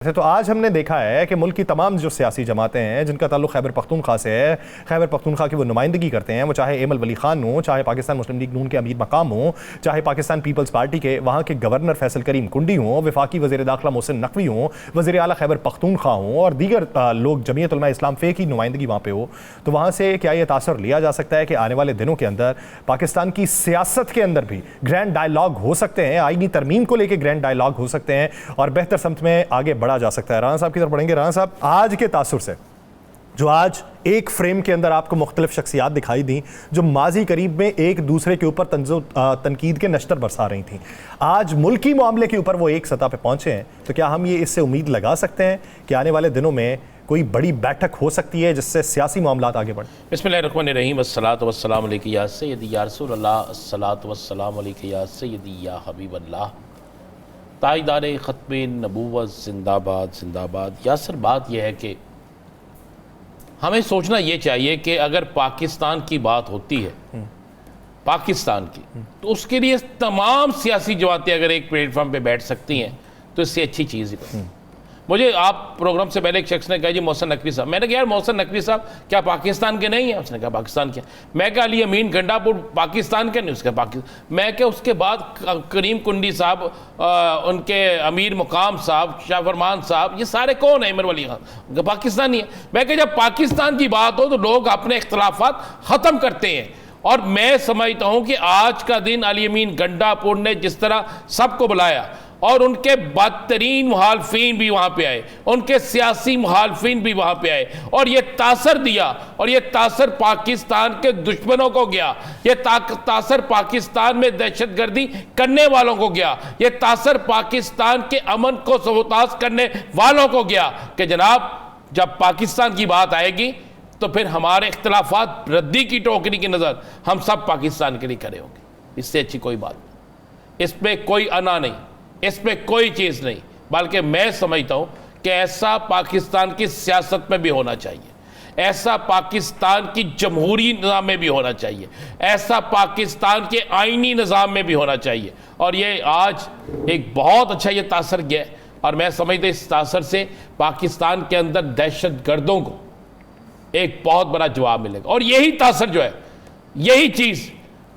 वैसे तो आज हमने देखा है कि मुल्क की तमाम जो सियासी जमातें हैं जिनका ताल्लुक खैबर पख्तूनख्वा से है, खैबर पख्तूनख्वा की वो नुमाइंदगी करते हैं, वो चाहे एमल वली खान हो, चाहे पाकिस्तान मुस्लिम लीग नून के अमीर मकाम हो, चाहे पाकिस्तान पीपल्स पार्टी के वहाँ के गवर्नर फैसल करीम कुंडी हों, वफाकी वज़ीर दाखिला मोहसिन नकवी हों, वज़ीर आला खैबर पख्तूनख्वा हों और दीगर लोग जमीयत उलमा इस्लाम फ़े की नुमाइंदगी वहाँ पर हो, तो वहाँ से क्या ये तासर लिया जा सकता है कि आने वाले दिनों के अंदर पाकिस्तान की सियासत के अंदर भी ग्रैंड डायलॉग हो सकते हैं, आईनी तरमीम को लेकर ग्रैंड डायलॉग हो सकते हैं और बेहतर समत में आगे बढ़ा जा सकता है। राना साहब की तरफ बढ़ेंगे। राना साहब, आज के तासुर से जो आज एक फ्रेम के अंदर आपको मुख्तलिफ शख्सियात दिखाई दी जो माजी करीब में एक दूसरे के ऊपर तनकीद के नश्तर बरसा रही थी, आज मुल्की मामले के ऊपर वो एक सतह पे पहुंचे हैं, तो क्या हम ये इससे उम्मीद लगा सकते हैं कि आने वाले दिनों में कोई बड़ी बैठक हो सकती है जिससे सियासी मामलात आगे बढ़े? बिस्मिल्लाहिर्रहमानिर्रहीम, अस्सलातु वस्सलामु अलैका या सय्यदी या रसूल अल्लाह, अस्सलातु वस्सलामु अलैका या सय्यदी या हबीब अल्लाह, ताइदारे ख़त्मे नबूवत जिंदाबाद जिंदाबाद। यासर, बात यह है कि हमें सोचना ये चाहिए कि अगर पाकिस्तान की बात होती है, पाकिस्तान की, तो उसके लिए तमाम सियासी जमातें अगर एक प्लेटफॉर्म पे बैठ सकती हैं तो इससे अच्छी चीज़ ही कोई। मुझे आप प्रोग्राम से पहले एक शख्स ने कहा जी मोहसिन नकवी साहब, मैंने कहा यार मोहसिन नकवी साहब क्या पाकिस्तान के नहीं है? उसने कहा पाकिस्तान के। मैं क्या अली अमीन गंडापुर पाकिस्तान के नहीं? उसका पाकिस्तान। मैं क्या उसके बाद करीम कुंडी साहब, उनके अमीर मुकाम साहब, शाह फरमान साहब, ये सारे कौन है? इमर वली खान, उनका पाकिस्तानी है। मैं क्या जब पाकिस्तान की बात हो तो लोग अपने इख्तलाफात ख़त्म करते हैं। और मैं समझता हूँ कि आज का दिन अली अमीन गंडापुर ने जिस तरह सबको बुलाया और उनके बदतरीन मुखालफिन भी वहाँ पे आए, उनके सियासी मुखालफिन भी वहाँ पे आए और ये तासर दिया, और ये तासर पाकिस्तान के दुश्मनों को गया, ये तासर पाकिस्तान में दहशतगर्दी करने वालों को गया, ये तासर पाकिस्तान के अमन को सबूताज करने वालों को गया कि जनाब जब पाकिस्तान की बात आएगी तो फिर हमारे इख्तलाफात रद्दी की टोकरी की नज़र हम सब पाकिस्तान के लिए खड़े होंगे। इससे अच्छी कोई बात नहीं, इसमें कोई अना नहीं, इसमें कोई चीज़ नहीं, बल्कि मैं समझता हूँ कि ऐसा पाकिस्तान की सियासत में भी होना चाहिए, ऐसा पाकिस्तान की जमहूरी निज़ाम में भी होना चाहिए, ऐसा पाकिस्तान के आइनी निज़ाम में भी होना चाहिए। और ये आज एक बहुत अच्छा ये तासर गया है और मैं समझता हूँ इस तासर से पाकिस्तान के अंदर दहशत गर्दों को एक बहुत बड़ा जवाब मिलेगा। और यही तासर जो है, यही चीज़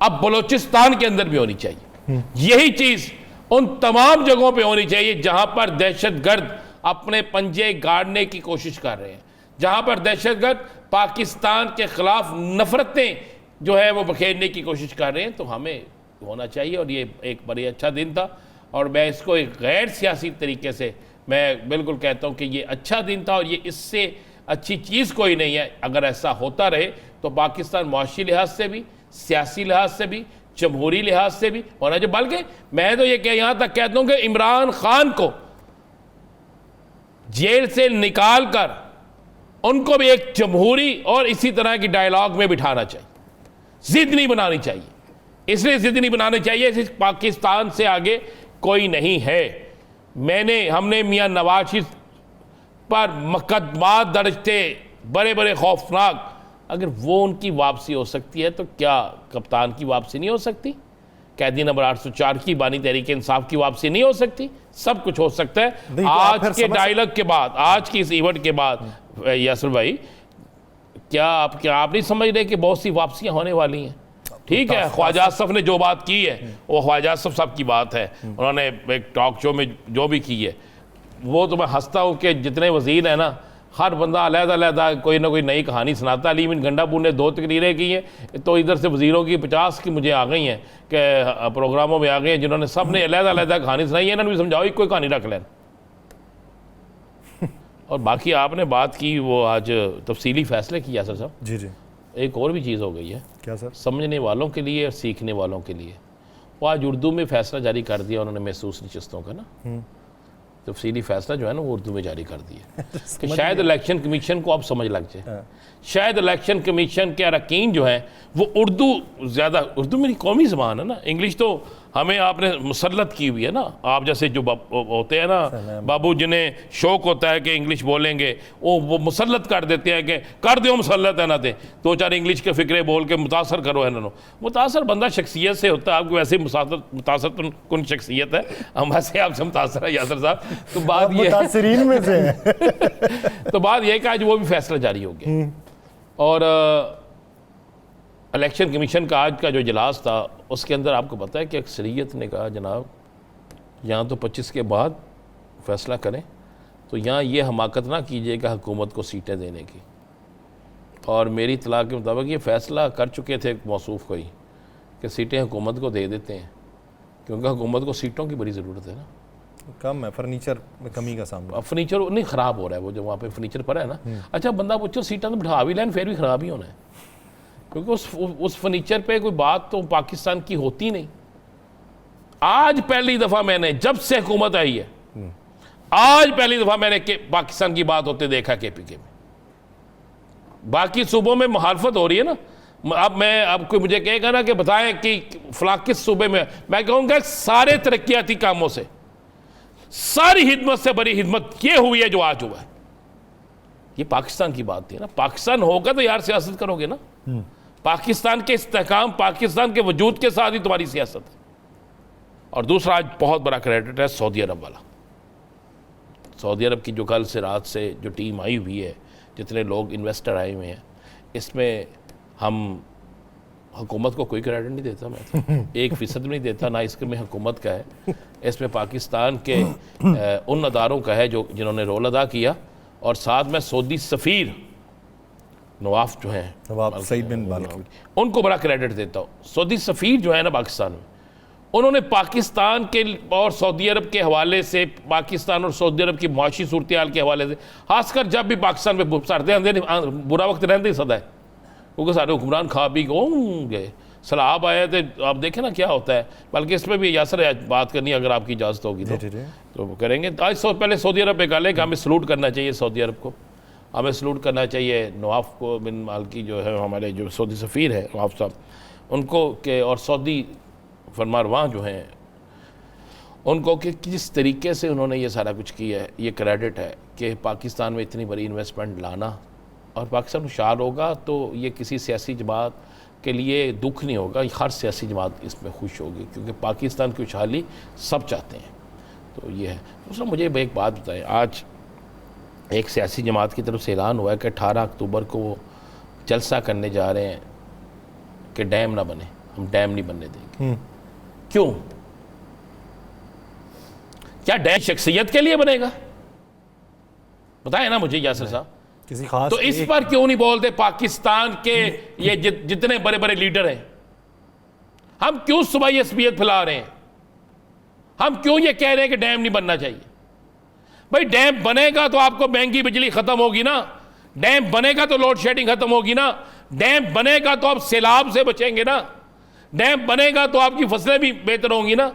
अब बलूचिस्तान के अंदर भी होनी चाहिए, यही चीज़ उन तमाम जगहों पे होनी चाहिए जहां पर दहशतगर्द अपने पंजे गाड़ने की कोशिश कर रहे हैं, जहां पर दहशतगर्द पाकिस्तान के खिलाफ नफरतें जो है वो बखेरने की कोशिश कर रहे हैं, तो हमें होना चाहिए। और ये एक बड़ी अच्छा दिन था और मैं इसको एक गैर सियासी तरीके से मैं बिल्कुल कहता हूँ कि ये अच्छा दिन था और ये इससे अच्छी चीज़ कोई नहीं है। अगर ऐसा होता रहे तो पाकिस्तान मुआशी लिहाज से भी, सियासी लिहाज से भी, जमहूरी लिहाज से भी होना चाहिए। बल्कि मैं तो ये यहां तक कहता हूं कि इमरान खान को जेल से निकाल कर उनको भी एक जमहूरी और इसी तरह की डायलॉग में बिठाना चाहिए, जिद नहीं बनानी चाहिए। इसलिए जिद नहीं बनानी चाहिए, इस पाकिस्तान से आगे कोई नहीं है। हमने मियां नवाज शरीफ पर मुकदमा दर्ज थे बड़े बड़े खौफनाक, अगर वो उनकी वापसी हो सकती है तो क्या कप्तान की वापसी नहीं हो सकती? कैदी नंबर 804 की बानी तहरीक इंसाफ की वापसी नहीं हो सकती? सब कुछ हो सकता है। आज के डायलॉग के बाद, आज की इस इवेंट के बाद यासर भाई, क्या आप नहीं समझ रहे कि बहुत सी वापसियां होने वाली हैं? ठीक है, ख्वाजा आसफ ने जो बात की है वो ख्वाजा आसफ साहब की बात है, उन्होंने एक टॉक शो में जो भी की है, वो तो मैं हंसता हूँ कि जितने वजीर हैं ना, हर बंदा अलग-अलग कोई ना कोई नई कहानी सुनाता। अली अमीन गंडापुर ने 2 तकरीरें की हैं तो इधर से वजीरों की 50 की मुझे आ गई हैं कि प्रोग्रामों में आ गई हैं जिन्होंने सब ने अलग-अलग कहानी सुनाई है। इन्होंने भी समझाओ कोई कहानी रख लें। और बाकी आपने बात की वो आज तफसीली फैसले किया सर साहब। जी जी, एक और भी चीज़ हो गई है। क्या सर? समझने वालों के लिए और सीखने वालों के लिए वो आज उर्दू में फैसला जारी कर दिया उन्होंने, महसूस नशस्तों का ना तफसीली फैसला जो है ना वो उर्दू में जारी कर दिया कि शायद इलेक्शन कमीशन को अब समझ लग जाए, शायद इलेक्शन कमीशन के अरकान जो हैं वो उर्दू ज़्यादा, उर्दू मेरी कौमी ज़बान है ना, इंग्लिश तो हमें आपने मुसल्लत की हुई है ना, आप जैसे जो होते हैं ना बाबू, जिन्हें शौक होता है कि इंग्लिश बोलेंगे, वो मुसल्लत कर देते हैं कि कर दो मुसल्लत है ना दे, दो चार इंग्लिश के फिक्रे बोल के मुतासर करो है ना। मुतासर बंदा शख्सियत से होता है, आपकी वैसे मुतासर कौन शख्सियत है, हम वैसे आपसे मुतासर है यासर साहब। तो बात ये मुतासरीन में से तो बात यह कि आज वो भी फैसला जारी हो गया, और इलेक्शन कमीशन का आज का जो इजलास था उसके अंदर आपको पता है कि अक्सरियत ने कहा जनाब यहाँ तो 25 के बाद फैसला करें, तो यहाँ ये हमाकत ना कीजिएगा हुकूमत को सीटें देने की। और मेरी इत्तला के मुताबिक ये फैसला कर चुके थे मौसूफ कोई कि सीटें हुकूमत को दे देते हैं, क्योंकि हुकूमत को सीटों की बड़ी ज़रूरत है ना, कम है, फर्नीचर में कमी का सामना। अब फर्नीचर नहीं ख़राब हो रहा है, वो जो वहाँ पे फर्नीचर पड़ा है ना, अच्छा बंदा पूछो सीटें तो बिठा भी लें फिर भी ख़राब ही होना है, क्योंकि उस फर्नीचर पे कोई बात तो पाकिस्तान की होती नहीं। आज पहली दफ़ा मैंने, जब से हुकूमत आई है, आज पहली दफ़ा मैंने पाकिस्तान की बात होते देखा KPK में। बाकी सूबों में मुखालफत हो रही है ना, अब कोई मुझे कहेगा ना कि बताएं कि फलां किस सूबे में, मैं कहूँगा सारे तरक्याती कामों से, सारी हिदमत से बड़ी हिदमत ये हुई है जो आज हुआ है। ये पाकिस्तान की बात थी ना, पाकिस्तान होगा तो यार सियासत करोगे ना, पाकिस्तान के इस्तेहकाम, पाकिस्तान के वजूद के साथ ही तुम्हारी सियासत है। और दूसरा आज बहुत बड़ा क्रेडिट है सऊदी अरब वाला। सऊदी अरब की जो कल से रात से जो टीम आई हुई है, जितने लोग इन्वेस्टर आए हुए हैं, इसमें हम हुकूमत को कोई क्रेडिट नहीं देता, मैं तो 1% भी नहीं देता, ना इसमें हुकूमत का है, इसमें पाकिस्तान के उन अदारों का है जो जिन्होंने रोल अदा किया, और साथ में सऊदी सफ़ीर नवाफ जो हैं, नवाब सईद बिन बालकी, उनको बड़ा क्रेडिट देता हूँ। सऊदी सफ़ीर जो है ना पाकिस्तान में, उन्होंने पाकिस्तान के और सऊदी अरब के हवाले से, पाकिस्तान और सऊदी अरब की मुआशी सूरत हाल के हवाले से, खासकर जब भी पाकिस्तान में सरदे अंधेरे बुरा वक्त रहते ही सदा है, क्योंकि सारे हुक्मरान खा पी गए, सलाब आए थे, आप देखें ना क्या होता है। बल्कि इसमें भी यासर बात करनी, अगर आपकी इजाज़त होगी तो वो करेंगे। आज पहले सऊदी अरब पे गाले कि हमें सलूट करना चाहिए सऊदी अरब को, हमें सलूट करना चाहिए नवाफ को बिन मालकी जो है, हमारे जो सऊदी सफ़ीर है नवाफ साहब, उनको के, और सऊदी फरमारवां जो हैं उनको, कि किस तरीके से उन्होंने ये सारा कुछ किया है। ये क्रेडिट है कि पाकिस्तान में इतनी बड़ी इन्वेस्टमेंट लाना, और पाकिस्तान खुशहाल होगा तो ये किसी सियासी जमात के लिए दुख नहीं होगा, हर सियासी जमात इसमें खुश होगी, क्योंकि पाकिस्तान की खुशहाली सब चाहते हैं। तो ये है। दूसरा मुझे एक बात बताएं, आज एक सियासी जमात की तरफ से ऐलान हुआ है कि 18 अक्टूबर को वो जलसा करने जा रहे हैं कि डैम ना बने, हम डैम नहीं बनने देंगे। क्यों? क्या डैम शख्सियत के लिए बनेगा? बताएं ना मुझे यासर साहब, किसी खास तो इस पर क्यों नहीं बोलते पाकिस्तान के ये जितने बड़े बड़े लीडर हैं, हम क्यों सुबह ये असबियत फैला रहे हैं? हम क्यों ये कह रहे हैं कि डैम नहीं बनना चाहिए? भाई डैम बनेगा तो आपको महंगी बिजली खत्म होगी ना, डैम बनेगा तो लोड शेडिंग खत्म होगी ना, डैम बनेगा तो आप सैलाब से बचेंगे ना, डैम बनेगा तो आपकी फसलें भी बेहतर होंगी ना।